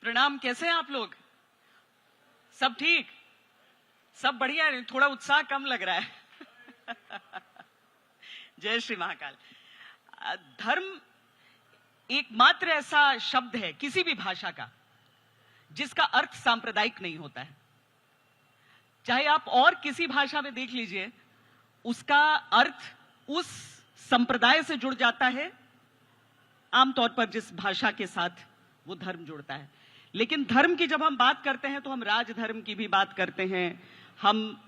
प्रणाम। कैसे हैं आप लोग? सब ठीक, सब बढ़िया है? थोड़ा उत्साह कम लग रहा है। जय श्री महाकाल। धर्म एकमात्र ऐसा शब्द है किसी भी भाषा का जिसका अर्थ सांप्रदायिक नहीं होता है। चाहे आप और किसी भाषा में देख लीजिए, उसका अर्थ उस संप्रदाय से जुड़ जाता है, आमतौर पर जिस भाषा के साथ वो धर्म जुड़ता है। लेकिन धर्म की जब हम बात करते हैं तो हम राजधर्म की भी बात करते हैं, हम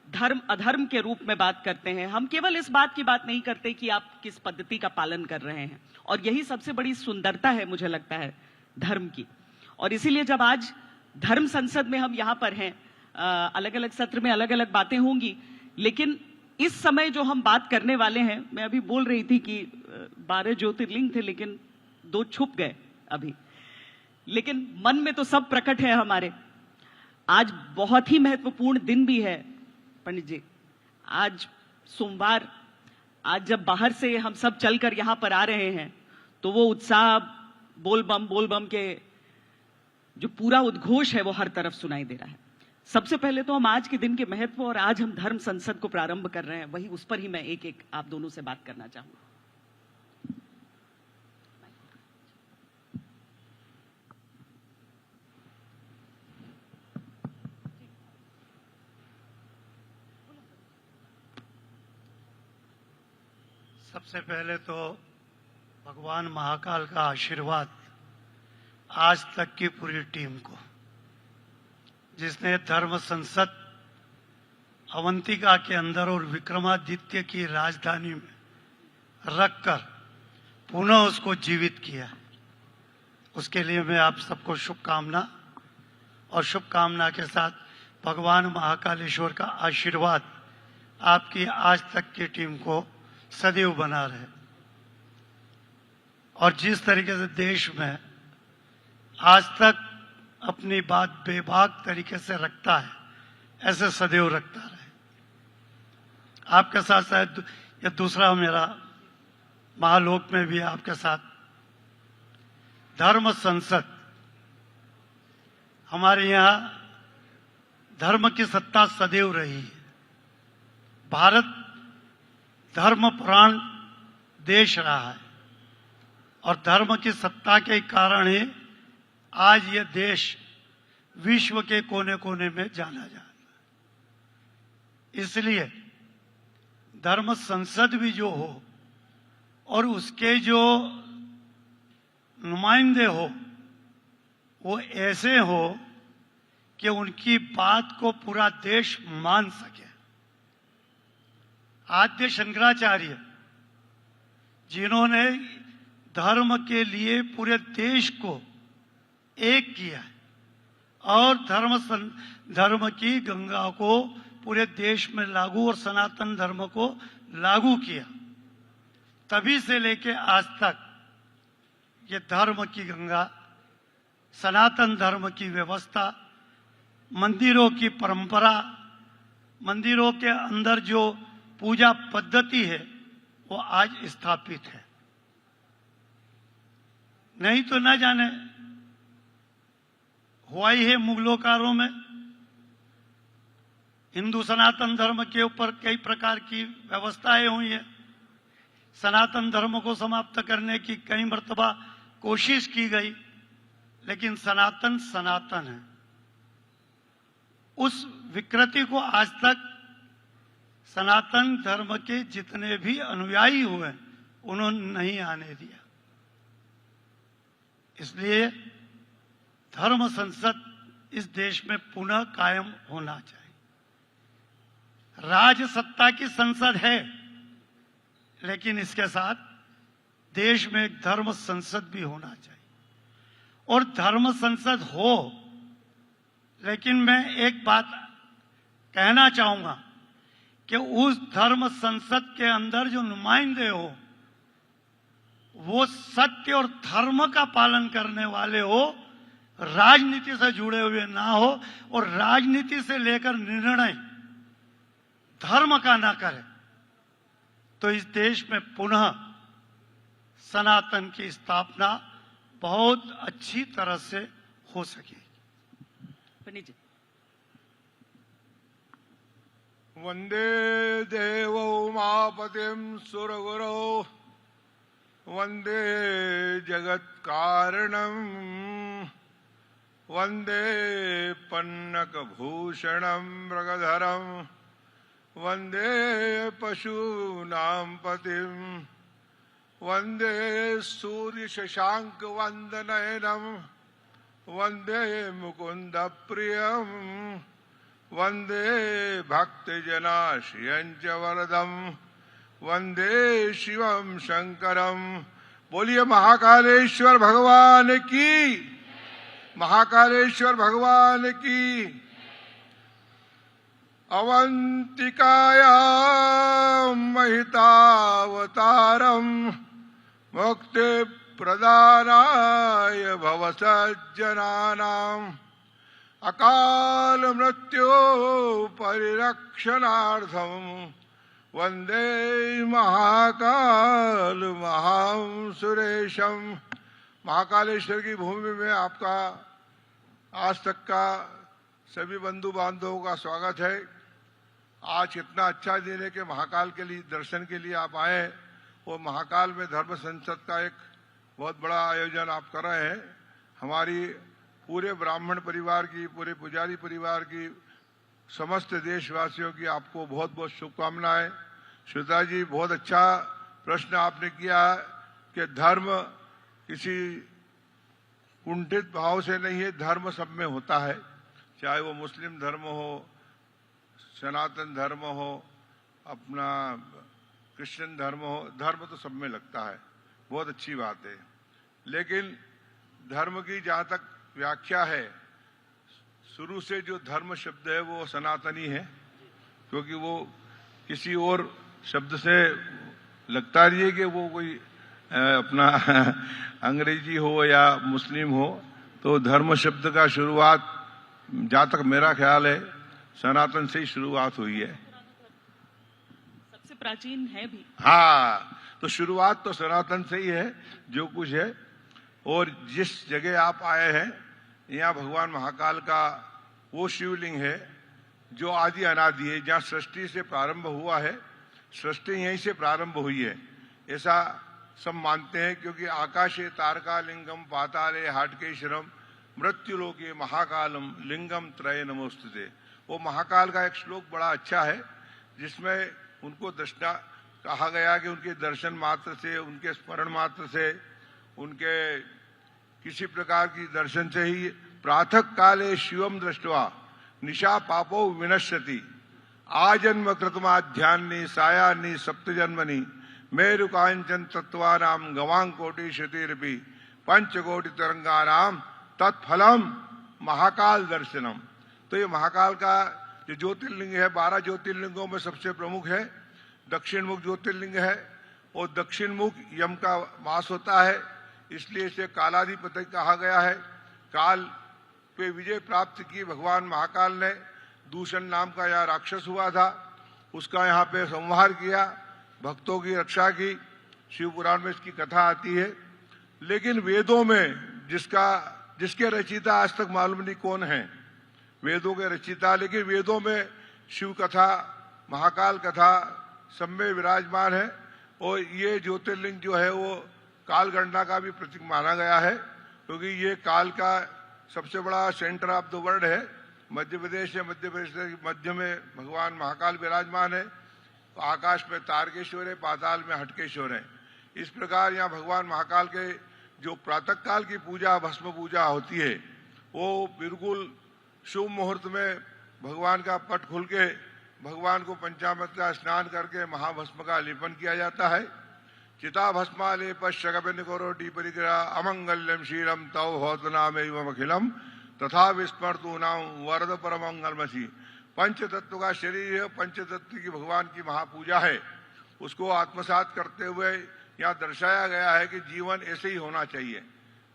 धर्म अधर्म के रूप में बात करते हैं। हम केवल इस बात की बात नहीं करते कि आप किस पद्धति का पालन कर रहे हैं, और यही सबसे बड़ी सुंदरता है मुझे लगता है धर्म की। और इसीलिए जब आज धर्म संसद में हम यहाँ पर हैं, अलग अलग सत्र में अलग अलग बातें होंगी, लेकिन इस समय जो हम बात करने वाले हैं, मैं अभी बोल रही थी कि 12 ज्योतिर्लिंग थे लेकिन 2 छुप गए अभी, लेकिन मन में तो सब प्रकट है हमारे। आज बहुत ही महत्वपूर्ण दिन भी है पंडित जी। आज सोमवार, आज जब बाहर से हम सब चलकर यहां पर आ रहे हैं तो वो उत्साह, बोल बम के जो पूरा उद्घोष है वो हर तरफ सुनाई दे रहा है। सबसे पहले तो हम आज के दिन के महत्व और आज हम धर्म संसद को प्रारंभ कर रहे हैं, वही उस पर ही मैं एक एक आप दोनों से बात करना चाहूंगा। सबसे पहले तो भगवान महाकाल का आशीर्वाद आज तक की पूरी टीम को, जिसने धर्म संसद अवंतिका के अंदर और विक्रमादित्य की राजधानी में रखकर पुनः उसको जीवित किया। उसके लिए मैं आप सबको शुभकामना और शुभकामना के साथ भगवान महाकालेश्वर का आशीर्वाद आपकी आज तक की टीम को सदैव बना रहे। और जिस तरीके से देश में आज तक अपनी बात बेबाक तरीके से रखता है, ऐसे सदैव रखता रहे। आपके साथ शायद यह दूसरा मेरा महालोक में भी आपके साथ धर्म संसद। हमारे यहाँ धर्म की सत्ता सदैव रही है। भारत धर्म प्राण देश रहा है और धर्म की सत्ता के कारण ही आज ये देश विश्व के कोने कोने में जाना जाता है। इसलिए धर्म संसद भी जो हो और उसके जो नुमाइंदे हो वो ऐसे हो कि उनकी बात को पूरा देश मान सके। आद्य शंकराचार्य जिन्होंने धर्म के लिए पूरे देश को एक किया और धर्म की गंगा को पूरे देश में लागू और सनातन धर्म को लागू किया, तभी से लेके आज तक ये धर्म की गंगा, सनातन धर्म की व्यवस्था, मंदिरों की परंपरा, मंदिरों के अंदर जो पूजा पद्धति है वो आज स्थापित है। नहीं तो न जाने हुआ ही है मुगलों कालों में हिंदू सनातन धर्म के ऊपर कई प्रकार की व्यवस्थाएं हुई है। सनातन धर्म को समाप्त करने की कई मर्तबा कोशिश की गई, लेकिन सनातन सनातन है। उस विकृति को आज तक सनातन धर्म के जितने भी अनुयायी हुए उन्होंने नहीं आने दिया। इसलिए धर्म संसद इस देश में पुनः कायम होना चाहिए। राज सत्ता की संसद है, लेकिन इसके साथ देश में एक धर्म संसद भी होना चाहिए। और धर्म संसद हो, लेकिन मैं एक बात कहना चाहूंगा कि उस धर्म संसद के अंदर जो नुमाइंदे हो वो सत्य और धर्म का पालन करने वाले हो, राजनीति से जुड़े हुए ना हो और राजनीति से लेकर निर्णय धर्म का ना करे, तो इस देश में पुनः सनातन की स्थापना बहुत अच्छी तरह से हो सकेगी। पंडित जी। वंदे देवो उमापतिं सुरगुरो वंदे जगत्कारणं वंदे पन्नकभूषणं मृगधरं वंदे पशूनां पतिं वंदे सूर्यशशाङ्कवन्दनयनं वंदे मुकुन्दप्रियं वंदे भक्तजनाश्रियं च वरदं वंदे शिवं शंकरं। बोलिए महाकालेश्वर भगवान की, महाकालेश्वर भगवान की। अवंतिकायां महितावतारं मुक्ति प्रदानाय भवसज्जनानां अकाल मृत्यु परिरक्षणार्थं वंदे महाकाल महां सुरेशम। महाकालेश्वर की भूमि में आपका आज तक का सभी बंधु बांधवों का स्वागत है। आज इतना अच्छा दिन है कि महाकाल के लिए दर्शन के लिए आप आए और महाकाल में धर्म संसद का एक बहुत बड़ा आयोजन आप कर रहे हैं। हमारी पूरे ब्राह्मण परिवार की, पूरे पुजारी परिवार की, समस्त देशवासियों की आपको बहुत बहुत शुभकामनाएं। श्वेता जी, बहुत अच्छा प्रश्न आपने किया कि धर्म किसी कुंठित भाव से नहीं है, धर्म सब में होता है, चाहे वो मुस्लिम धर्म हो, सनातन धर्म हो, अपना क्रिश्चियन धर्म हो, धर्म तो सब में लगता है, बहुत अच्छी बात है। लेकिन धर्म की जहाँ तक व्याख्या है, शुरू से जो धर्म शब्द है वो सनातनी है, क्योंकि वो किसी और शब्द से लगता नहीं है कि वो कोई अपना अंग्रेजी हो या मुस्लिम हो। तो धर्म शब्द का शुरुआत जहाँ तक मेरा ख्याल है सनातन से ही शुरुआत हुई है, सबसे प्राचीन है भी। हाँ, तो शुरुआत तो सनातन से ही है जो कुछ है। और जिस जगह आप आए हैं यहाँ भगवान महाकाल का वो शिवलिंग है जो आदि अनादि है, जहाँ सृष्टि से प्रारंभ हुआ है, सृष्टि यहीं से प्रारंभ हुई है ऐसा सब मानते हैं। क्योंकि आकाशे तारकालिंगम पाताले हाटकेश्वरम मृत्युलोके महाकालम लिंगम त्रय नमोस्तुते। वो महाकाल का एक श्लोक बड़ा अच्छा है जिसमें उनको दृष्टा कहा गया कि उनके दर्शन मात्र से, उनके स्मरण मात्र से, उनके किसी प्रकार की दर्शन से ही प्रातः काले शिवम दृष्टवा निशा पापो विनश्यति आजन्म कृतमाध्यान्नि सायान्नि सप्तजन्मनि मेरु कांचन तत्वानाम गवांग कोटि श्रुतिरपि पंचकोटि तरंगानाम तत्फलम महाकाल दर्शनम। तो ये महाकाल का जो ज्योतिर्लिंग है, 12 ज्योतिर्लिंगों में सबसे प्रमुख है, दक्षिण मुख ज्योतिर्लिंग है। और दक्षिण मुख यम का वास होता है, इसलिए इसे कालाधिपति कहा गया है। काल पे विजय प्राप्त की भगवान महाकाल ने। दूषण नाम का यह राक्षस हुआ था, उसका यहाँ पे संहार किया, भक्तों की रक्षा की। शिव पुराण में इसकी कथा आती है। लेकिन वेदों में जिसके रचयिता आज तक मालूम नहीं कौन है, वेदों के रचयिता, लेकिन वेदों में शिव कथा, महाकाल कथा सब में विराजमान है। और ये ज्योतिर्लिंग जो है वो काल गणना का भी प्रतीक माना गया है, क्योंकि ये काल का सबसे बड़ा सेंटर ऑफ द वर्ल्ड है। मध्य प्रदेश है, मध्य प्रदेश के मध्य में भगवान महाकाल विराजमान है। आकाश में तारकेश्वर है, पाताल में हटकेश्वर है। इस प्रकार यहाँ भगवान महाकाल के जो प्रातः काल की पूजा, भस्म पूजा होती है, वो बिल्कुल शुभ मुहूर्त में भगवान का पट खुल के भगवान को पंचामृत का स्नान करके महाभस्म का लेपन किया जाता है। चिता भस्मालेप शगबिन कोरोटी परिग्रह अमंगल्यम शीलम तव होत नाम अखिलम तथा विस्मृतु नाम वरद परमंगलमसी। पंच तत्व का शरीर है, पंच तत्व की भगवान की महापूजा है। उसको आत्मसात करते हुए यहाँ दर्शाया गया है कि जीवन ऐसे ही होना चाहिए।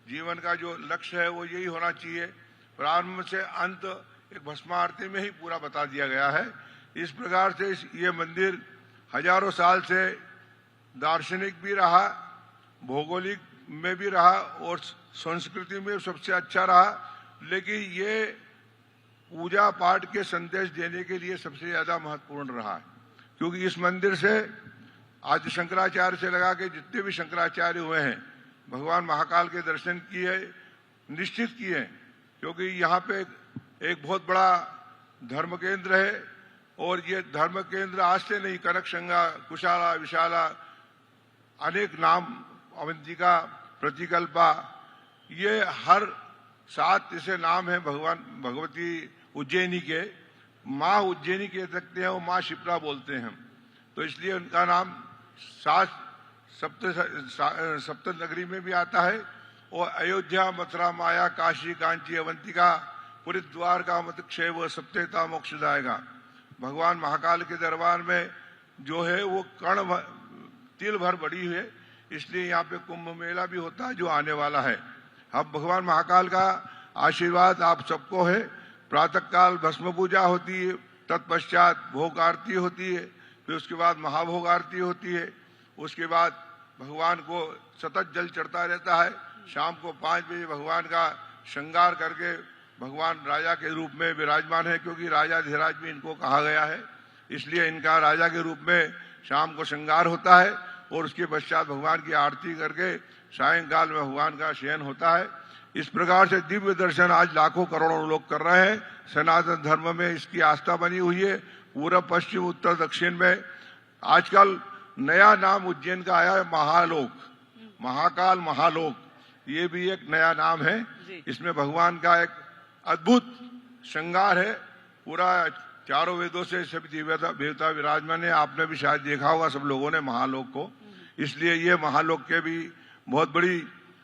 जीवन का जो लक्ष्य है वो यही होना चाहिए। प्रारंभ से अंत एक भस्म आरती में ही पूरा बता दिया गया है। इस प्रकार से ये मंदिर हजारों साल से दार्शनिक भी रहा, भौगोलिक में भी रहा और संस्कृति में सबसे अच्छा रहा। लेकिन ये पूजा पाठ के संदेश देने के लिए सबसे ज्यादा महत्वपूर्ण रहा है, क्योंकि इस मंदिर से आज शंकराचार्य से लगा के जितने भी शंकराचार्य हुए हैं, भगवान महाकाल के दर्शन किए, निश्चित किए, क्योंकि यहाँ पे एक बहुत बड़ा धर्म केंद्र है। और ये धर्म केंद्र आज से नहीं, कनक शंगा, कुशाला, विशाला, अनेक नाम, अवंतिका, प्रतिकल्पा, ये हर 7 ऐसे नाम है भगवान भगवती उज्जैनी के। माँ उज्जैनी कह सकते हैं, वो माँ शिप्रा बोलते हैं, तो इसलिए उनका नाम 7 सप्त नगरी में भी आता है। और अयोध्या, मथुरा, माया, काशी, कांची, अवंतिका, पूरे द्वार का मत क्षय व सप्तेता मोक्षदायगा। भगवान महाकाल के दरबार में जो है वो तिल भर बड़ी है, इसलिए यहाँ पे कुंभ मेला भी होता है जो आने वाला है। अब भगवान महाकाल का आशीर्वाद आप सबको है। प्रातः काल भस्म पूजा होती है, तत्पश्चात भोग आरती होती है, फिर उसके बाद महाभोग आरती होती है, उसके बाद भगवान को सतत जल चढ़ता रहता है। शाम को 5 बजे भगवान का श्रृंगार करके भगवान राजा के रूप में विराजमान है, क्योंकि राजा धीराज भी इनको कहा गया है, इसलिए इनका राजा के रूप में शाम को श्रृंगार होता है। और उसके पश्चात भगवान की आरती करके सायंकाल में भगवान का शयन होता है। इस प्रकार से दिव्य दर्शन आज लाखों करोड़ों लोग कर रहे हैं। सनातन धर्म में इसकी आस्था बनी हुई है। पूर्व, पश्चिम, उत्तर, दक्षिण में आजकल नया नाम उज्जैन का आया है, महालोक, महाकाल महालोक, ये भी एक नया नाम है। इसमें भगवान का एक अद्भुत श्रृंगार है, पूरा चारों वेदों से सभी देवता विराजमान है। आपने भी शायद देखा होगा सब लोगों ने महालोक को, इसलिए ये महालोक के भी बहुत बड़ी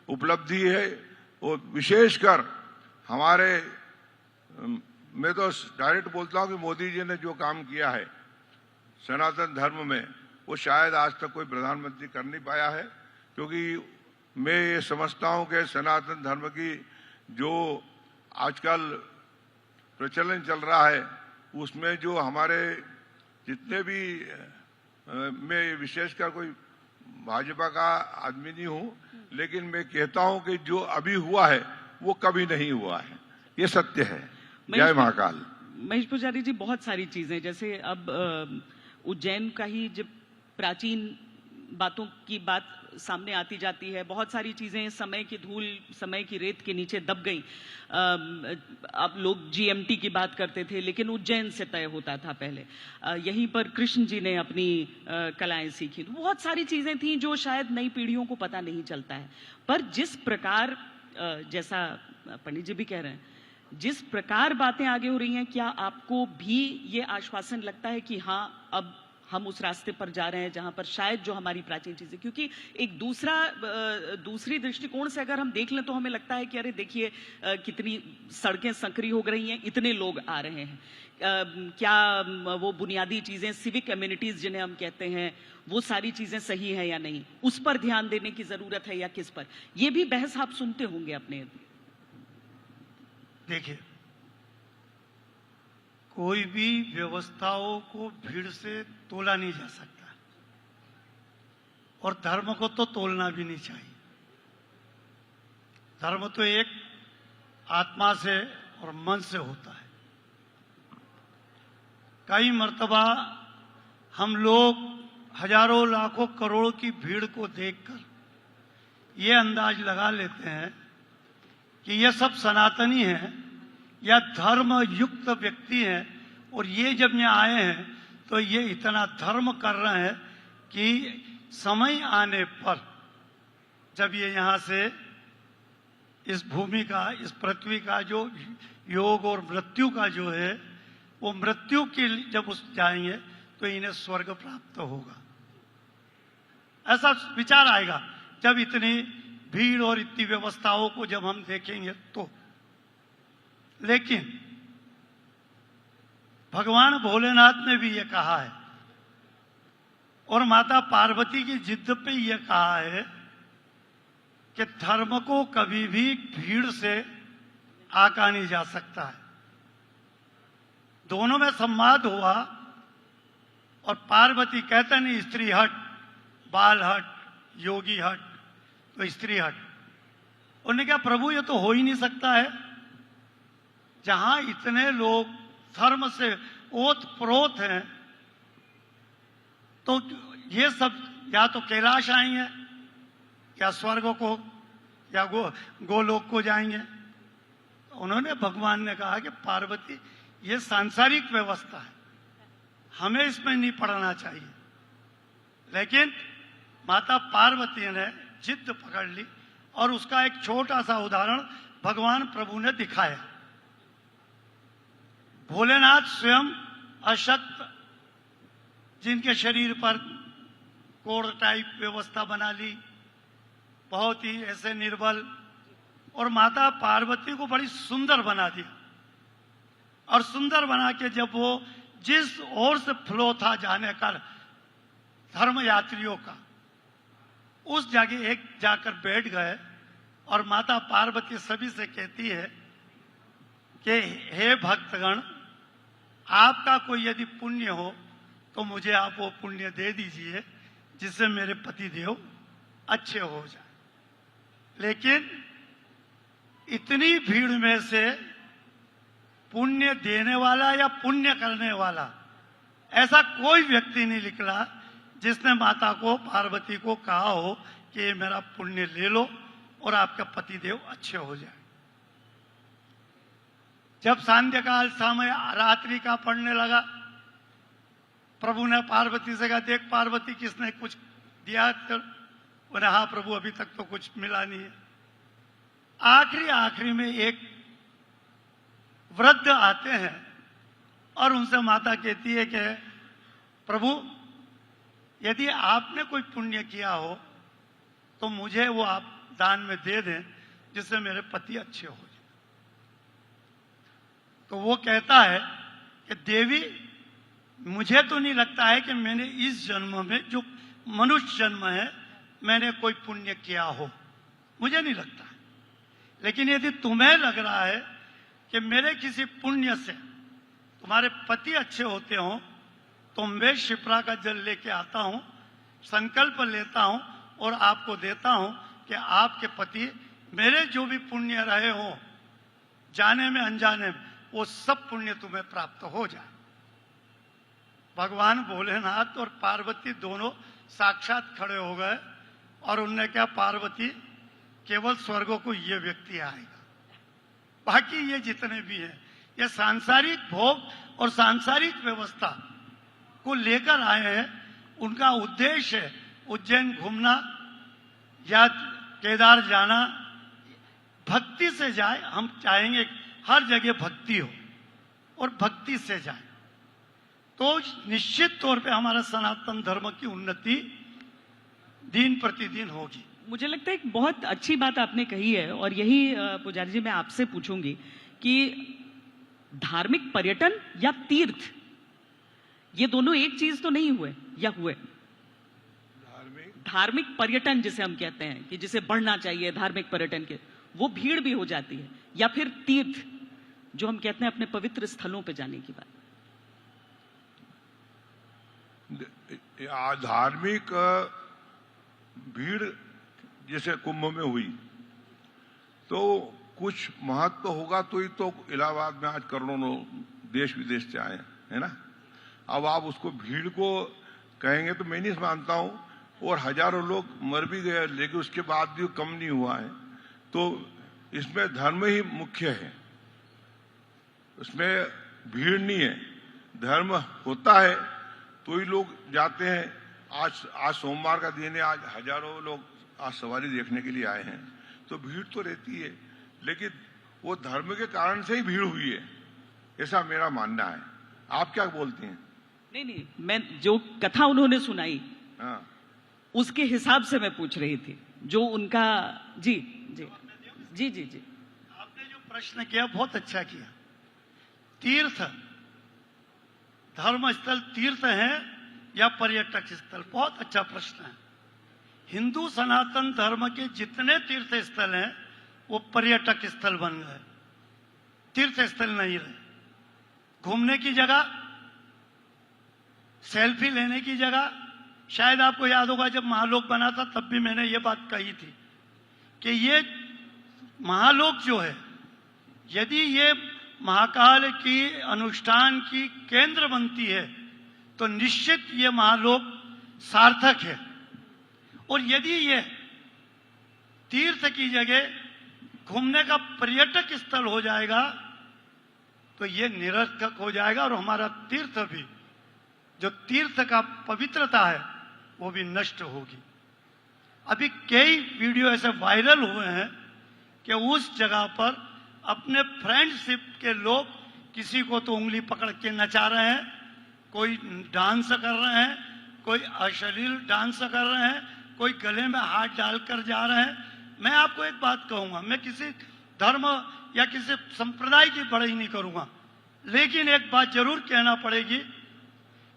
उपलब्धि है। और विशेषकर हमारे, मैं तो डायरेक्ट बोलता हूँ कि मोदी जी ने जो काम किया है सनातन धर्म में, वो शायद आज तक कोई प्रधानमंत्री कर नहीं पाया है। क्योंकि मैं ये समझता हूँ कि सनातन धर्म की जो आजकल प्रचलन चल रहा है, उसमें जो हमारे जितने भी, मैं विशेषकर कोई भाजपा का आदमी नहीं हूँ, लेकिन मैं कहता हूँ कि जो अभी हुआ है वो कभी नहीं हुआ है, ये सत्य है। जय महाकाल। महेश पुजारी जी, बहुत सारी चीजें, जैसे अब उज्जैन का ही जब प्राचीन बातों की बात सामने आती जाती है, बहुत सारी चीजें समय की धूल, समय की रेत के नीचे दब गई। अब लोग जीएमटी की बात करते थे, लेकिन उज्जैन से तय होता था पहले। यहीं पर कृष्ण जी ने अपनी कलाएं सीखी। तो बहुत सारी चीजें थी जो शायद नई पीढ़ियों को पता नहीं चलता है। पर जिस प्रकार, जैसा पंडित जी भी कह रहे हैं, जिस प्रकार बातें आगे हो रही हैं, क्या आपको भी ये आश्वासन लगता है कि हाँ, अब हम उस रास्ते पर जा रहे हैं जहां पर शायद जो हमारी प्राचीन चीजें, क्योंकि एक दूसरी दृष्टिकोण से अगर हम देख लें तो हमें लगता है कि अरे देखिए कितनी सड़कें संकरी हो रही हैं, इतने लोग आ रहे हैं, क्या वो बुनियादी चीजें, सिविक एम्यूनिटीज जिन्हें हम कहते हैं, वो सारी चीजें सही है या नहीं, उस पर ध्यान देने की जरूरत है या किस पर? ये भी बहस आप सुनते होंगे अपने। देखिए, कोई भी व्यवस्थाओं को भीड़ से तोला नहीं जा सकता, और धर्म को तो तोलना भी नहीं चाहिए। धर्म तो एक आत्मा से और मन से होता है। कई मर्तबा हम लोग हजारों लाखों करोड़ों की भीड़ को देखकर ये अंदाज लगा लेते हैं कि ये सब सनातनी हैं या धर्म युक्त व्यक्ति हैं, और ये जब यहाँ आए हैं तो ये इतना धर्म कर रहे हैं कि समय आने पर जब ये यहाँ से इस भूमि का, इस पृथ्वी का जो योग और मृत्यु का जो है, वो मृत्यु के जब उस जाएंगे तो इन्हें स्वर्ग प्राप्त होगा, ऐसा विचार आएगा जब इतनी भीड़ और इतनी व्यवस्थाओं को जब हम देखेंगे तो। लेकिन भगवान भोलेनाथ ने भी ये कहा है, और माता पार्वती की जिद पे ये कहा है कि धर्म को कभी भी भीड़ से आका नहीं जा सकता है। दोनों में संवाद हुआ, और पार्वती कहते नहीं स्त्री हट, बाल हट, योगी हट, तो स्त्री हट। उन्होंने कहा प्रभु ये तो हो ही नहीं सकता है, जहां इतने लोग धर्म से ओत प्रोत हैं, तो ये सब या तो कैलाश आएंगे या स्वर्ग को या गोलोक को जाएंगे। उन्होंने, भगवान ने कहा कि पार्वती, ये सांसारिक व्यवस्था है, हमें इसमें नहीं पड़ना चाहिए। लेकिन माता पार्वती ने जिद पकड़ ली और उसका एक छोटा सा उदाहरण भगवान प्रभु ने दिखाया। भोलेनाथ स्वयं अशक्त, जिनके शरीर पर कोड़ टाइप व्यवस्था बना ली, बहुत ही ऐसे निर्बल, और माता पार्वती को बड़ी सुंदर बना दिया। और सुंदर बना के जब वो जिस ओर से फ्लो था जाने का धर्म यात्रियों का, उस जगह एक जाकर बैठ गए और माता पार्वती सभी से कहती है कि हे भक्तगण, आपका कोई यदि पुण्य हो तो मुझे आप वो पुण्य दे दीजिए जिससे मेरे पति देव अच्छे हो जाए। लेकिन इतनी भीड़ में से पुण्य देने वाला या पुण्य करने वाला ऐसा कोई व्यक्ति नहीं निकला जिसने माता को, पार्वती को कहा हो कि ये मेरा पुण्य ले लो और आपका पतिदेव अच्छे हो जाए। जब सांध्यकाल समय रात्रि का पड़ने लगा, प्रभु ने पार्वती से कहा, देख पार्वती, किसने कुछ दिया? तो बोले, हाँ प्रभु, अभी तक तो कुछ मिला नहीं है। आखिरी में एक वृद्ध आते हैं और उनसे माता कहती है कि प्रभु, यदि आपने कोई पुण्य किया हो तो मुझे वो आप दान में दे दें जिससे मेरे पति अच्छे हो जाए। तो वो कहता है कि देवी, मुझे तो नहीं लगता है कि मैंने इस जन्म में, जो मनुष्य जन्म है, मैंने कोई पुण्य किया हो, मुझे नहीं लगता है। लेकिन यदि तुम्हें लग रहा है कि मेरे किसी पुण्य से तुम्हारे पति अच्छे होते हो तो मैं शिप्रा का जल लेके आता हूं, संकल्प लेता हूं और आपको देता हूं कि आपके पति, मेरे जो भी पुण्य रहे हो जाने में अनजाने में, वो सब पुण्य तुम्हें प्राप्त हो जाए। भगवान भोलेनाथ और पार्वती दोनों साक्षात खड़े हो गए और उनने क्या, पार्वती, केवल स्वर्ग को ये व्यक्ति आएगा, बाकी ये जितने भी हैं ये सांसारिक भोग और सांसारिक व्यवस्था को लेकर आए हैं। उनका उद्देश्य है उज्जैन घूमना या केदार जाना, भक्ति से जाए। हम चाहेंगे हर जगह भक्ति हो और भक्ति से जाए, तो निश्चित तौर पे हमारा सनातन धर्म की उन्नति दिन प्रतिदिन होगी। मुझे लगता है एक बहुत अच्छी बात आपने कही है, और यही पुजारी जी मैं आपसे पूछूंगी कि धार्मिक पर्यटन या तीर्थ, ये दोनों एक चीज तो नहीं हुए या हुए? धार्मिक पर्यटन जिसे हम कहते हैं कि जिसे बढ़ना चाहिए धार्मिक पर्यटन के, वो भीड़ भी हो जाती है, या फिर तीर्थ जो हम कहते हैं अपने पवित्र स्थलों पे जाने की बात। धार्मिक भीड़ जैसे कुंभ में हुई तो कुछ महत्व होगा, तो ही तो इलाहाबाद में आज करोड़ों लोग देश विदेश से आए है ना। अब आप उसको भीड़ को कहेंगे तो मैं नहीं मानता हूं, और हजारों लोग मर भी गए लेकिन उसके बाद भी कम नहीं हुआ है। तो इसमें धर्म ही मुख्य है, उसमें भीड़ नहीं है। धर्म होता है तो ही लोग जाते हैं। आज सोमवार का दिन है, आज हजारों लोग आज सवारी देखने के लिए आए हैं, तो भीड़ तो रहती है, लेकिन वो धर्म के कारण से ही भीड़ हुई है, ऐसा मेरा मानना है। आप क्या बोलती हैं? नहीं, मैं जो कथा उन्होंने सुनाई, हाँ, उसके हिसाब से मैं पूछ रही थी, जो उनका। जी जी जी जी जी, आपने जो प्रश्न किया बहुत अच्छा किया। तीर्थ, धर्म स्थल तीर्थ है या पर्यटक स्थल, बहुत अच्छा प्रश्न है। हिंदू सनातन धर्म के जितने तीर्थ स्थल हैं वो पर्यटक स्थल बन गए, तीर्थ स्थल नहीं रहे। घूमने की जगह, सेल्फी लेने की जगह। शायद आपको याद होगा जब महालोक बना था तब भी मैंने ये बात कही थी कि ये महालोक जो है, यदि ये महाकाल की अनुष्ठान की केंद्र बनती है तो निश्चित ये महालोक सार्थक है। और यदि ये तीर्थ की जगह घूमने का पर्यटक स्थल हो जाएगा तो ये निरर्थक हो जाएगा और हमारा तीर्थ भी, जो तीर्थ का पवित्रता है, वो भी नष्ट होगी। अभी कई वीडियो ऐसे वायरल हुए हैं कि उस जगह पर अपने फ्रेंडशिप के लोग किसी को तो उंगली पकड़ के नचा रहे हैं, कोई डांस कर रहे हैं, कोई अश्लील डांस कर रहे हैं, कोई गले में हाथ डालकर जा रहे हैं। मैं आपको एक बात कहूंगा, मैं किसी धर्म या किसी संप्रदाय की बड़ाई नहीं करूंगा, लेकिन एक बात जरूर कहना पड़ेगी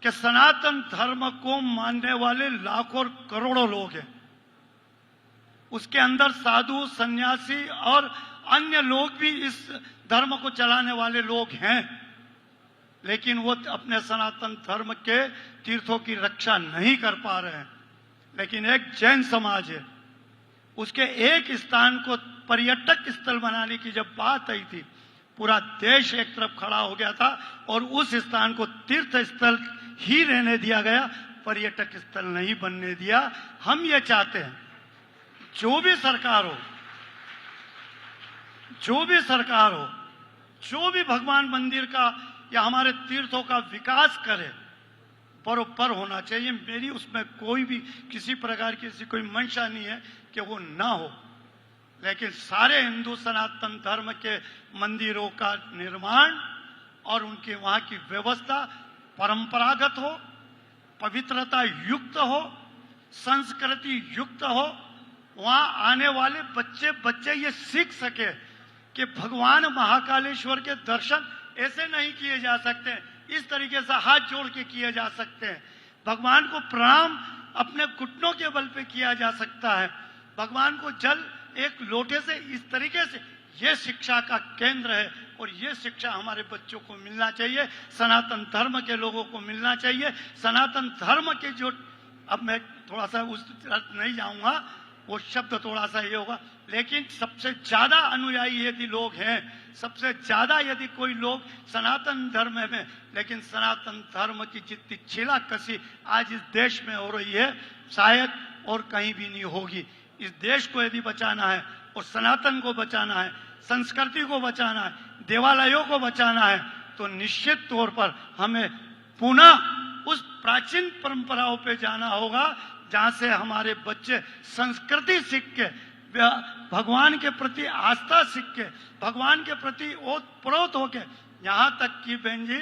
कि सनातन धर्म को मानने वाले लाखों और करोड़ों लोग हैं। उसके अंदर साधु, सन्यासी और अन्य लोग भी इस धर्म को चलाने वाले लोग हैं, लेकिन वो अपने सनातन धर्म के तीर्थों की रक्षा नहीं कर पा रहे हैं। लेकिन एक जैन समाज है, उसके एक स्थान को पर्यटक स्थल बनाने की जब बात आई थी, पूरा देश एक तरफ खड़ा हो गया था और उस स्थान को तीर्थ स्थल ही रहने दिया गया, पर्यटक स्थल नहीं बनने दिया। हम ये चाहते हैं जो भी सरकार हो, जो भी भगवान मंदिर का या हमारे तीर्थों का विकास करे, बरोबर होना चाहिए। मेरी उसमें कोई भी किसी प्रकार की कोई मंशा नहीं है कि वो ना हो, लेकिन सारे हिंदू सनातन धर्म के मंदिरों का निर्माण और उनके वहां की व्यवस्था परंपरागत हो, पवित्रता युक्त हो, संस्कृति युक्त हो। वहां आने वाले बच्चे ये सीख सके कि भगवान महाकालेश्वर के दर्शन ऐसे नहीं किए जा सकते, इस तरीके से हाथ जोड़ के किए जा सकते हैं। भगवान को प्रणाम अपने घुटनों के बल पे किया जा सकता है। भगवान को जल एक लोटे से इस तरीके से, ये शिक्षा का केंद्र है और ये शिक्षा हमारे बच्चों को मिलना चाहिए, सनातन धर्म के लोगों को मिलना चाहिए। सनातन धर्म के जो, अब मैं थोड़ा सा उस तरफ नहीं जाऊंगा, वो शब्द थोड़ा सा ये होगा, लेकिन सबसे ज्यादा अनुयायी यदि लोग हैं, सबसे ज्यादा यदि कोई लोग सनातन धर्म में, लेकिन सनातन धर्म की जितनी छीला कसी आज इस देश में हो रही है, शायद और कहीं भी नहीं होगी। इस देश को यदि बचाना है और सनातन को बचाना है, संस्कृति को बचाना है, देवालयों को बचाना है, तो निश्चित तौर पर हमें पुनः उस प्राचीन परंपराओं पे जाना होगा जहां से हमारे बच्चे संस्कृति सीख के, भगवान के प्रति आस्था सीख के, भगवान के प्रति ओतप्रोत होके, यहां तक कि बहन जी,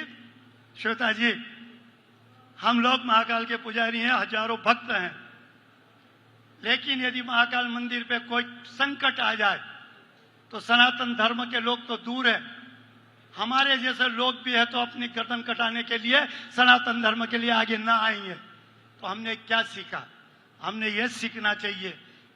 श्वेता जी, हम लोग महाकाल के पुजारी हैं, हजारों भक्त हैं, लेकिन यदि महाकाल मंदिर पे कोई संकट आ जाए तो सनातन धर्म के लोग तो दूर है, हमारे जैसे लोग भी है तो अपनी गर्दन कटाने के लिए सनातन धर्म के लिए आगे ना आएंगे। तो हमने क्या सीखा? हमने ये सीखना चाहिए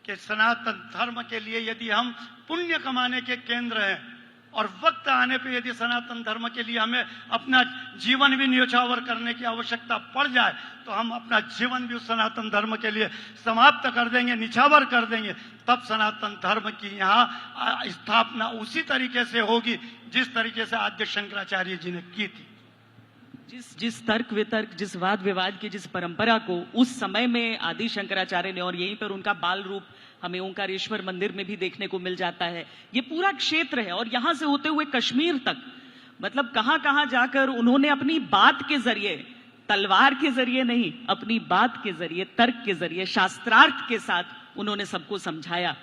कि सनातन धर्म के लिए यदि हम पुण्य कमाने के केंद्र हैं और वक्त आने पे यदि सनातन धर्म के लिए हमें अपना जीवन भी न्योछावर करने की आवश्यकता पड़ जाए तो हम अपना जीवन भी उस सनातन धर्म के लिए समाप्त कर देंगे, निछावर कर देंगे। तब सनातन धर्म की यहाँ स्थापना उसी तरीके से होगी जिस तरीके से आद्य शंकराचार्य जी ने की थी। जिस तर्क वितर्क, जिस वाद विवाद की जिस परंपरा को उस समय में आदि शंकराचार्य ने, और यहीं पर उनका बाल रूप हमें ओंकारेश्वर मंदिर में भी देखने को मिल जाता है। ये पूरा क्षेत्र है और यहां से होते हुए कश्मीर तक, मतलब कहां कहां जाकर उन्होंने अपनी बात के जरिए, तलवार के जरिए नहीं, अपनी बात के जरिए, तर्क के जरिए, शास्त्रार्थ के साथ उन्होंने सबको समझाया।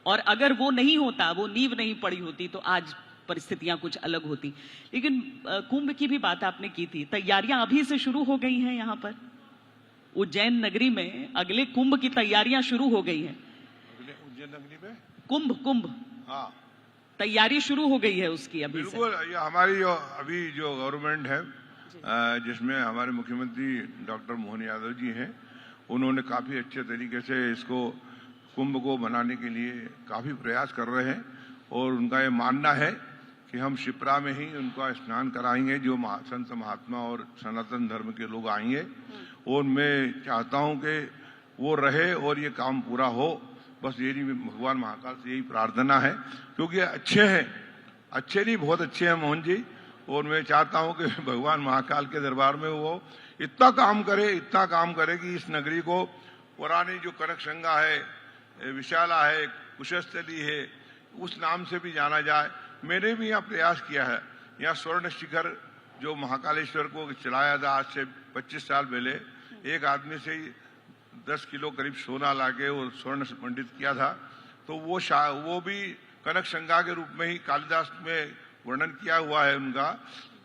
और अगर वो नहीं होता, वो नींव नहीं पड़ी होती, तो आज परिस्थितियां कुछ अलग होती। लेकिन कुंभ की भी बात आपने की थी, तैयारियां अभी से शुरू हो गई हैं। यहाँ पर उज्जैन नगरी में अगले कुंभ की तैयारियां शुरू हो गई हैं। उज्जैन नगरी में कुंभ हाँ, तैयारी शुरू हो गई है उसकी अभी से। बिल्कुल। ये हमारी अभी जो गवर्नमेंट है, जिसमें हमारे मुख्यमंत्री डॉक्टर मोहन यादव जी हैं, उन्होंने काफी अच्छे तरीके से इसको कुंभ को बनाने के लिए काफी प्रयास कर रहे हैं। और उनका ये मानना है कि हम शिप्रा में ही उनका स्नान कराएंगे, जो संत महात्मा और सनातन धर्म के लोग आएंगे। और मैं चाहता हूं कि वो रहे और ये काम पूरा हो, बस यही भगवान महाकाल से यही प्रार्थना है, क्योंकि अच्छे हैं, अच्छे नहीं, बहुत अच्छे हैं मोहन जी। और मैं चाहता हूं कि भगवान महाकाल के दरबार में वो इतना काम करे कि इस नगरी को पुरानी जो कनकशंगा है, विशाला है, कुशस्थली है, उस नाम से भी जाना जाए। मैंने भी यहाँ प्रयास किया है। यहाँ स्वर्ण शिखर जो महाकालेश्वर को चलाया था आज से 25 साल पहले, एक आदमी से ही 10 किलो करीब सोना लाके और स्वर्ण से मंडित किया था। तो वो भी कनकशंगा के रूप में ही कालिदास में वर्णन किया हुआ है उनका।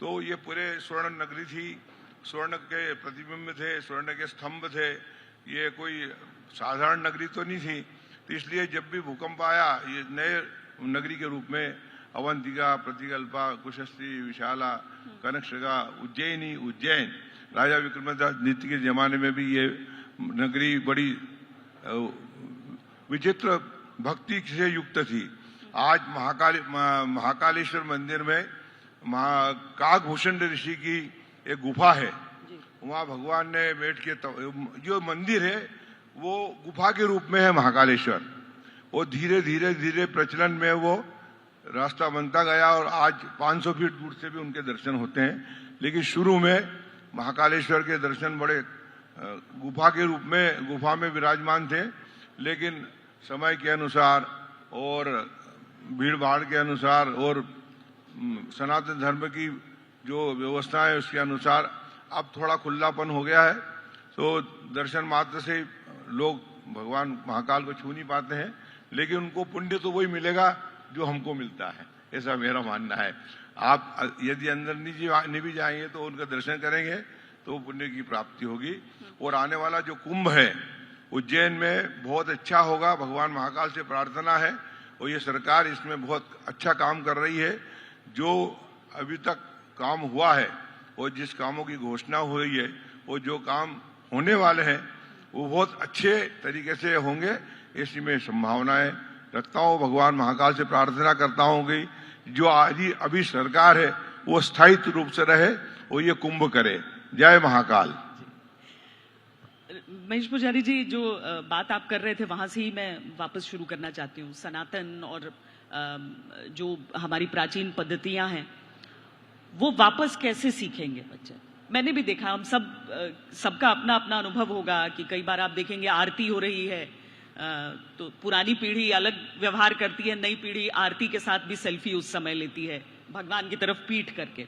तो ये पूरे स्वर्ण नगरी थी, स्वर्ण के प्रतिबिंब थे, स्वर्ण के स्तंभ थे। ये कोई साधारण नगरी तो नहीं थी। तो इसलिए जब भी भूकंप आया, ये नए नगरी के रूप में अवंतिका, प्रतिकल्पा, कुशस्थली, विशाला, कनकशंगा, उज्जैन, राजा विक्रमादित्य के जमाने में भी ये नगरी बड़ी विचित्र भक्ति से युक्त थी। आज महाकालेश्वर मंदिर में काकभूषण ऋषि की एक गुफा है। वहाँ भगवान ने बैठ के जो मंदिर है वो गुफा के रूप में है महाकालेश्वर। वो धीरे धीरे प्रचलन में वो रास्ता बनता गया और आज 500 फीट दूर से भी उनके दर्शन होते हैं। लेकिन शुरू में महाकालेश्वर के दर्शन बड़े गुफा के रूप में, गुफा में विराजमान थे। लेकिन समय के अनुसार और भीड़ भाड़ के अनुसार और सनातन धर्म की जो व्यवस्था है उसके अनुसार अब थोड़ा खुलापन हो गया है। तो दर्शन मात्र से लोग भगवान महाकाल को छू नहीं पाते हैं, लेकिन उनको पुण्य तो वही मिलेगा जो हमको मिलता है, ऐसा मेरा मानना है। आप यदि अंदर नहीं भी जाएंगे तो उनका दर्शन करेंगे तो पुण्य की प्राप्ति होगी। और आने वाला जो कुंभ है उज्जैन में बहुत अच्छा होगा, भगवान महाकाल से प्रार्थना है। और ये सरकार इसमें बहुत अच्छा काम कर रही है। जो अभी तक काम हुआ है और जिस कामों की घोषणा हुई है, वो जो काम होने वाले हैं वो बहुत अच्छे तरीके से होंगे, ऐसी मैं संभावनाएं रखता हूँ। भगवान महाकाल से प्रार्थना करता हूँ कि जो आज अभी सरकार है वो स्थायी रूप से रहे और ये कुंभ करे। जय महाकाल। महेश पुजारी जी, जो बात आप कर रहे थे वहां से ही मैं वापस शुरू करना चाहती हूँ। सनातन और जो हमारी प्राचीन पद्धतियां हैं वो वापस कैसे सीखेंगे बच्चे? मैंने भी देखा, हम सबका अपना अपना अनुभव होगा कि कई बार आप देखेंगे आरती हो रही है तो पुरानी पीढ़ी अलग व्यवहार करती है, नई पीढ़ी आरती के साथ भी सेल्फी उस समय लेती है भगवान की तरफ पीठ करके।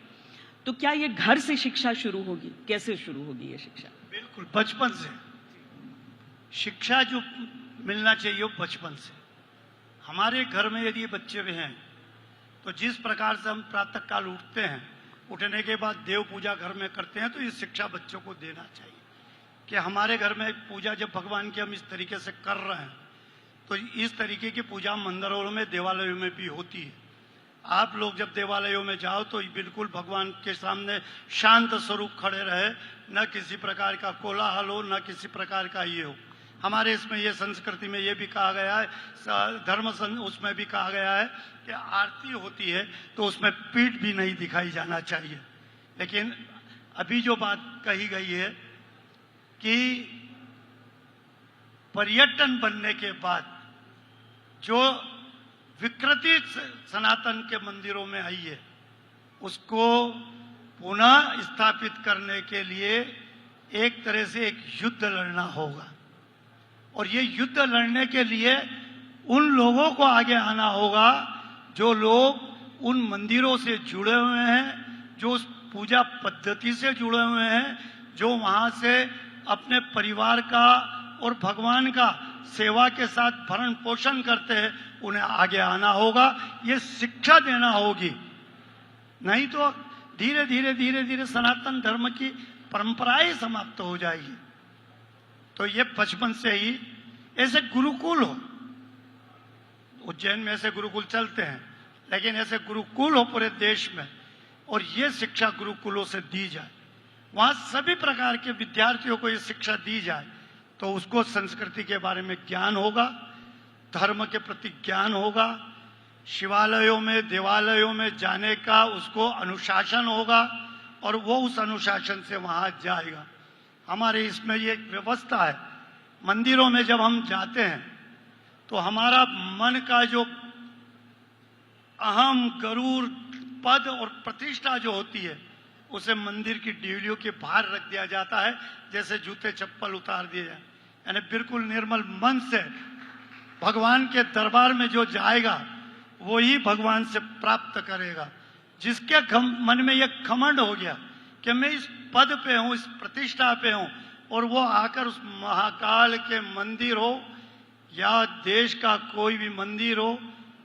तो क्या ये घर से शिक्षा शुरू होगी? कैसे शुरू होगी ये शिक्षा? बिल्कुल बचपन से शिक्षा जो मिलना चाहिए वो बचपन से। हमारे घर में यदि बच्चे भी हैं तो जिस प्रकार से हम प्रातः काल उठते हैं, उठने के बाद देव पूजा घर में करते हैं, तो ये शिक्षा बच्चों को देना चाहिए कि हमारे घर में पूजा जब भगवान की हम इस तरीके से कर रहे हैं तो इस तरीके की पूजा मंदिरों में, देवालयों में भी होती है। आप लोग जब देवालयों में जाओ तो बिल्कुल भगवान के सामने शांत स्वरूप खड़े रहे, न किसी प्रकार का कोलाहल हो, न किसी प्रकार का ये हो। हमारे इसमें ये संस्कृति में ये भी कहा गया है, उसमें भी कहा गया है कि आरती होती है तो उसमें पीठ भी नहीं दिखाई जाना चाहिए। लेकिन अभी जो बात कही गई है कि पर्यटन बनने के बाद जो विकृति सनातन के मंदिरों में आई है उसको पुनः स्थापित करने के लिए एक तरह से एक युद्ध लड़ना होगा। और ये युद्ध लड़ने के लिए उन लोगों को आगे आना होगा जो लोग उन मंदिरों से जुड़े हुए हैं, जो उस पूजा पद्धति से जुड़े हुए हैं, जो वहां से अपने परिवार का और भगवान का सेवा के साथ भरण पोषण करते हैं, उन्हें आगे आना होगा। ये शिक्षा देना होगी, नहीं तो धीरे धीरे सनातन धर्म की परंपराएं समाप्त हो जाएगी। तो ये बचपन से ही ऐसे गुरुकुल हो, उज्जैन में ऐसे गुरुकुल चलते हैं, लेकिन ऐसे गुरुकुल हो पूरे देश में और ये शिक्षा गुरुकुलों से दी जाए, वहां सभी प्रकार के विद्यार्थियों को ये शिक्षा दी जाए, तो उसको संस्कृति के बारे में ज्ञान होगा, धर्म के प्रति ज्ञान होगा, शिवालयों में, देवालयों में जाने का उसको अनुशासन होगा और वो उस अनुशासन से वहां जाएगा। हमारे इसमें ये व्यवस्था है, मंदिरों में जब हम जाते हैं तो हमारा मन का जो अहम गरूर पद और प्रतिष्ठा जो होती है उसे मंदिर की डिवलियों के बाहर रख दिया जाता है, जैसे जूते चप्पल उतार दिए जाए। यानी बिल्कुल निर्मल मन से भगवान के दरबार में जो जाएगा वो ही भगवान से प्राप्त करेगा। जिसके मन में यह घमंड हो गया कि मैं इस पद पे हूं, इस प्रतिष्ठा पे हूं, और वो आकर उस महाकाल के मंदिर हो या देश का कोई भी मंदिर हो,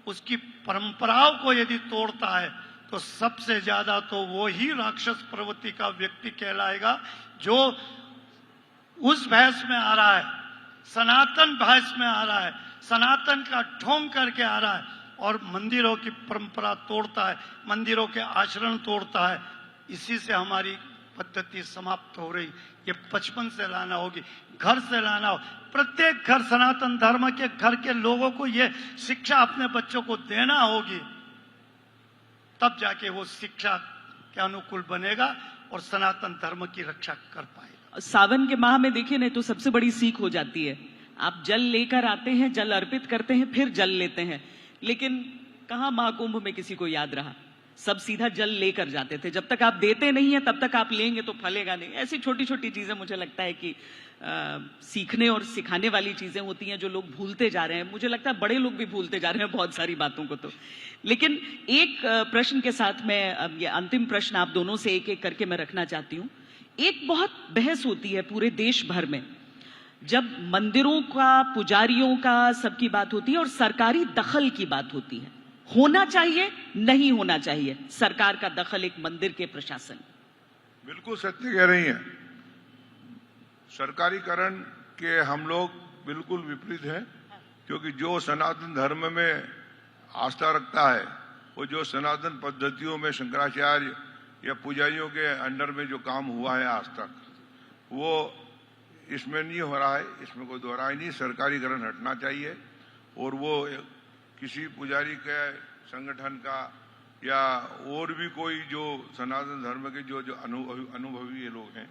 उसकी परंपराओं को यदि तोड़ता है तो सबसे ज्यादा तो वो ही राक्षस प्रवृत्ति का व्यक्ति कहलाएगा, जो उस भैंस में आ रहा है, सनातन भैंस में आ रहा है, सनातन का ढोंग करके आ रहा है और मंदिरों की परंपरा तोड़ता है, मंदिरों के आचरण तोड़ता है। इसी से हमारी पद्धति समाप्त हो रही। ये बचपन से लाना होगी, घर से लाना हो। प्रत्येक घर, सनातन धर्म के घर के लोगों को ये शिक्षा अपने बच्चों को देना होगी, तब जाके वो शिक्षा के अनुकूल बनेगा और सनातन धर्म की रक्षा कर पाएगा। सावन के माह में देखिए नहीं तो सबसे बड़ी सीख हो जाती है, आप जल लेकर आते हैं, जल अर्पित करते हैं, फिर जल लेते हैं, लेकिन कहाँ महाकुंभ में किसी को याद रहा, सब सीधा जल लेकर जाते थे। जब तक आप देते नहीं है तब तक आप लेंगे तो फलेगा नहीं। ऐसी छोटी छोटी चीजें मुझे लगता है कि सीखने और सिखाने वाली चीजें होती हैं जो लोग भूलते जा रहे हैं। मुझे लगता है बड़े लोग भी भूलते जा रहे हैं बहुत सारी बातों को। तो लेकिन एक प्रश्न के साथ मैं अब ये अंतिम प्रश्न आप दोनों से एक एक करके मैं रखना चाहती हूँ। एक बहुत बहस होती है पूरे देश भर में जब मंदिरों का, पुजारियों का, सबकी बात होती है और सरकारी दखल की बात होती है। होना चाहिए, नहीं होना चाहिए सरकार का दखल एक मंदिर के प्रशासन? बिल्कुल सत्य कह रही हैं। सरकारीकरण के हम लोग बिल्कुल विपरीत हैं, क्योंकि जो सनातन धर्म में आस्था रखता है, वो जो सनातन पद्धतियों में शंकराचार्य या पुजारियों के अंडर में जो काम हुआ है आज तक, वो इसमें नहीं हो रहा है। इसमें कोई दो राय नहीं। सरकारीकरण हटना चाहिए और वो किसी पुजारी के संगठन का या और भी कोई जो सनातन धर्म के जो अनुभवी लोग हैं,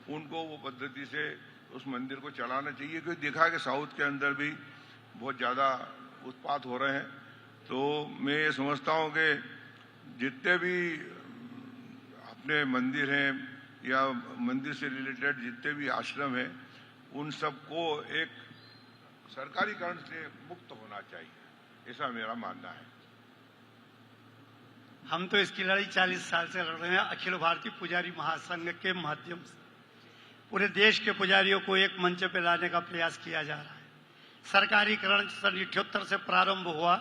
उनको वो पद्धति से उस मंदिर को चलाना चाहिए। क्योंकि देखा है कि साउथ के अंदर भी बहुत ज़्यादा उत्पात हो रहे हैं। तो मैं ये समझता हूँ कि जितने भी अपने मंदिर हैं या मंदिर से रिलेटेड जितने भी आश्रम हैं, उन सबको एक सरकारीकरण से मुक्त होना चाहिए, ऐसा मेरा मानना है। हम तो इसकी लड़ाई 40 साल से लड़ रहे हैं। अखिल भारतीय पुजारी महासंघ के माध्यम से पूरे देश के पुजारियों को एक मंच पे लाने का प्रयास किया जा रहा है। सरकारीकरण सन 78 से प्रारंभ हुआ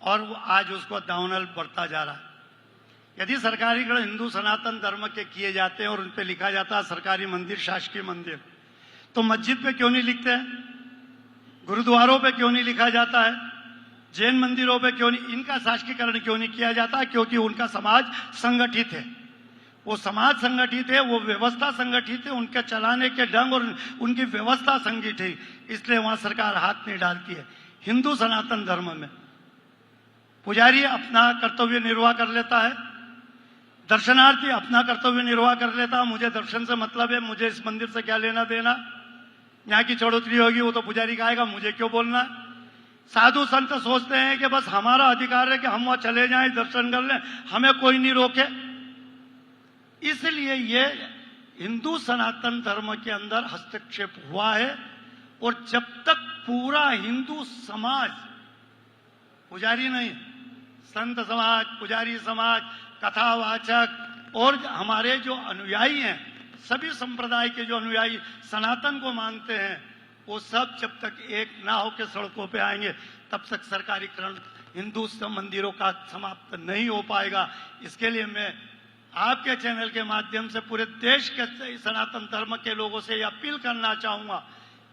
और वो आज उसको दावनल बढ़ता जा रहा है। यदि सरकारीकरण हिंदू सनातन धर्म के किए जाते हैं और उन पे लिखा जाता है सरकारी मंदिर, शासकीय मंदिर, तो मस्जिद पे क्यों नहीं लिखते हैं? गुरुद्वारों पे क्यों नहीं लिखा जाता है? जैन मंदिरों पे क्यों नहीं? इनका शासकीकरण क्यों नहीं किया जाता? क्योंकि उनका समाज संगठित है, वो समाज संगठित है, वो व्यवस्था संगठित है, उनके चलाने के ढंग और उनकी व्यवस्था संगठित है, इसलिए वहां सरकार हाथ नहीं डालती है। हिंदू सनातन धर्म में पुजारी अपना कर्तव्य निर्वाह कर लेता है, दर्शनार्थी अपना कर्तव्य निर्वाह कर लेता है। मुझे दर्शन से मतलब है, मुझे इस मंदिर से क्या लेना देना, यहाँ की चढ़ोतरी होगी वो तो पुजारी का आएगा, मुझे क्यों बोलना। साधु संत सोचते हैं कि बस हमारा अधिकार है कि हम वहां चले जाएं, दर्शन कर लें, हमें कोई नहीं रोके। इसलिए ये हिंदू सनातन धर्म के अंदर हस्तक्षेप हुआ है। और जब तक पूरा हिंदू समाज, पुजारी नहीं, संत समाज, पुजारी समाज, कथावाचक और हमारे जो अनुयायी हैं, सभी संप्रदाय के जो अनुयायी सनातन को मानते हैं, वो सब जब तक एक ना होकर सड़कों पे आएंगे तब तक सरकारीकरण हिंदू मंदिरों का समाप्त नहीं हो पाएगा। इसके लिए मैं आपके चैनल के माध्यम से पूरे देश के सनातन धर्म के लोगों से यह अपील करना चाहूंगा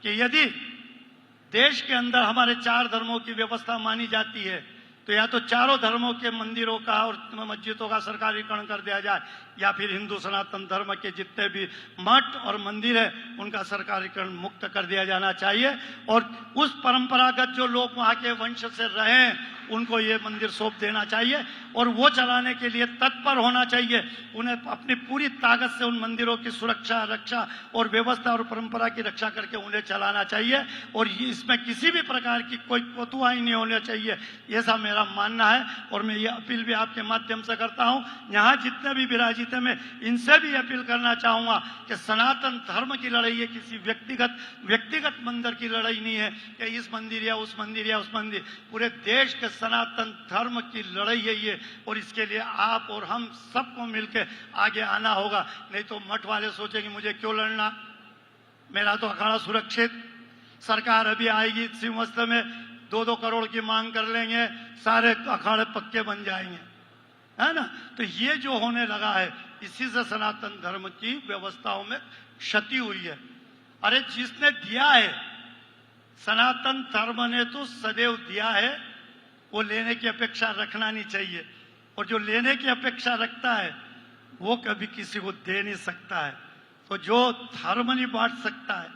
कि यदि देश के अंदर हमारे 4 धर्मों की व्यवस्था मानी जाती है तो या तो चारों धर्मों के मंदिरों का और मस्जिदों का सरकारीकरण कर दिया जाए, या फिर हिंदू सनातन धर्म के जितने भी मठ और मंदिर है उनका सरकारीकरण मुक्त कर दिया जाना चाहिए। और उस परंपरागत जो लोग वहां के वंश से रहे, उनको ये मंदिर सौंप देना चाहिए और वो चलाने के लिए तत्पर होना चाहिए। उन्हें अपनी पूरी ताकत से उन मंदिरों की सुरक्षा, रक्षा और व्यवस्था और परंपरा की रक्षा करके उन्हें चलाना चाहिए और इसमें किसी भी प्रकार की कोई कोताही नहीं होनी चाहिए, ऐसा मेरा मानना है। और मैं ये अपील भी आपके माध्यम से करता हूँ, यहाँ जितने भी विराजित हैं मैं इनसे भी अपील करना चाहूंगा कि सनातन धर्म की लड़ाई है, किसी व्यक्तिगत मंदिर की लड़ाई नहीं है कि इस मंदिर या उस मंदिर या उस मंदिर, पूरे देश के सनातन धर्म की लड़ाई है ये। और इसके लिए आप और हम सबको मिलकर आगे आना होगा, नहीं तो मठ वाले सोचेंगे मुझे क्यों लड़ना, मेरा तो अखाड़ा सुरक्षित, सरकार अभी आएगी सिंहस्थ में 2-2 करोड़ की मांग कर लेंगे, सारे अखाड़े पक्के बन जाएंगे, है ना। तो ये जो होने लगा है इसी से सनातन धर्म की व्यवस्थाओं में क्षति हुई है। अरे जिसने दिया है, सनातन धर्म ने तो सदैव दिया है, वो लेने की अपेक्षा रखना नहीं चाहिए। और जो लेने की अपेक्षा रखता है वो कभी किसी को दे नहीं सकता है। तो जो धर्म नहीं बांट सकता है,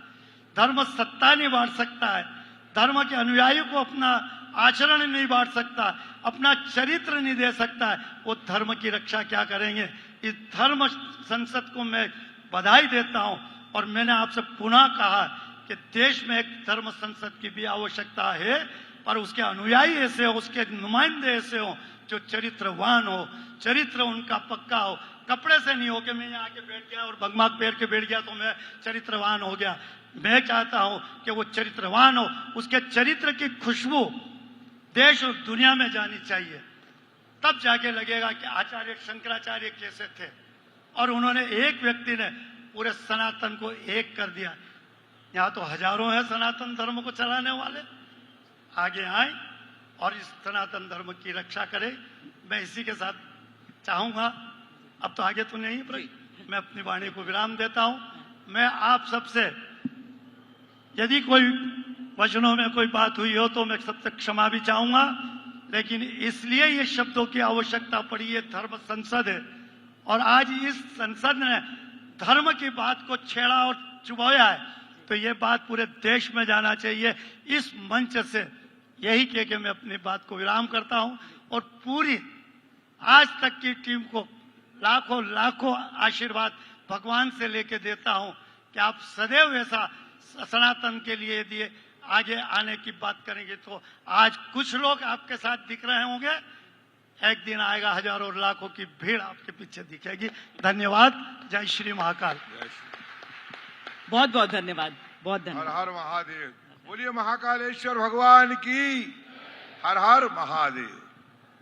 धर्म सत्ता नहीं बांट सकता है, धर्म के अनुयायी को अपना आचरण नहीं बांट सकता, अपना चरित्र नहीं दे सकता है, वो धर्म की रक्षा क्या करेंगे। इस धर्म संसद को मैं बधाई देता हूं और मैंने आपसे पुनः कहा कि देश में एक धर्म संसद की भी आवश्यकता है, पर उसके अनुयायी ऐसे हो, उसके नुमाइंदे ऐसे हो जो चरित्रवान हो, चरित्र उनका पक्का हो। कपड़े से नहीं हो कि मैं यहाँ आके बैठ गया और भगमाग पैर के बैठ गया तो मैं चरित्रवान हो गया। मैं चाहता हूं कि वो चरित्रवान हो, उसके चरित्र की खुशबू देश और दुनिया में जानी चाहिए, तब जाके लगेगा कि आचार्य शंकराचार्य कैसे थे और उन्होंने एक व्यक्ति ने पूरे सनातन को एक कर दिया। यहाँ तो हजारों हैं सनातन धर्म को चलाने वाले, आगे आए और इस सनातन धर्म की रक्षा करें। मैं इसी के साथ चाहूंगा, अब तो आगे तो नहीं, पर मैं अपनी वाणी को विराम देता हूं। मैं आप सबसे यदि कोई वचनों में कोई बात हुई हो तो मैं सबसे क्षमा भी चाहूंगा, लेकिन इसलिए ये शब्दों की आवश्यकता पड़ी है, धर्म संसद है और आज इस संसद ने धर्म की बात को छेड़ा और चुभोया है, तो ये बात पूरे देश में जाना चाहिए। इस मंच से यही कह के मैं अपनी बात को विराम करता हूं और पूरी आज तक की टीम को लाखों लाखों आशीर्वाद भगवान से लेके देता हूं कि आप सदैव ऐसा सनातन के लिए दिए आगे आने की बात करेंगे। तो आज कुछ लोग आपके साथ दिख रहे होंगे, एक दिन आएगा हजारों लाखों की भीड़ आपके पीछे दिखेगी। धन्यवाद। जय श्री महाकाल। बहुत बहुत धन्यवाद, बहुत धन्यवाद। हर हर महादेव। बोलिए महाकालेश्वर भगवान की। हर हर महादेव।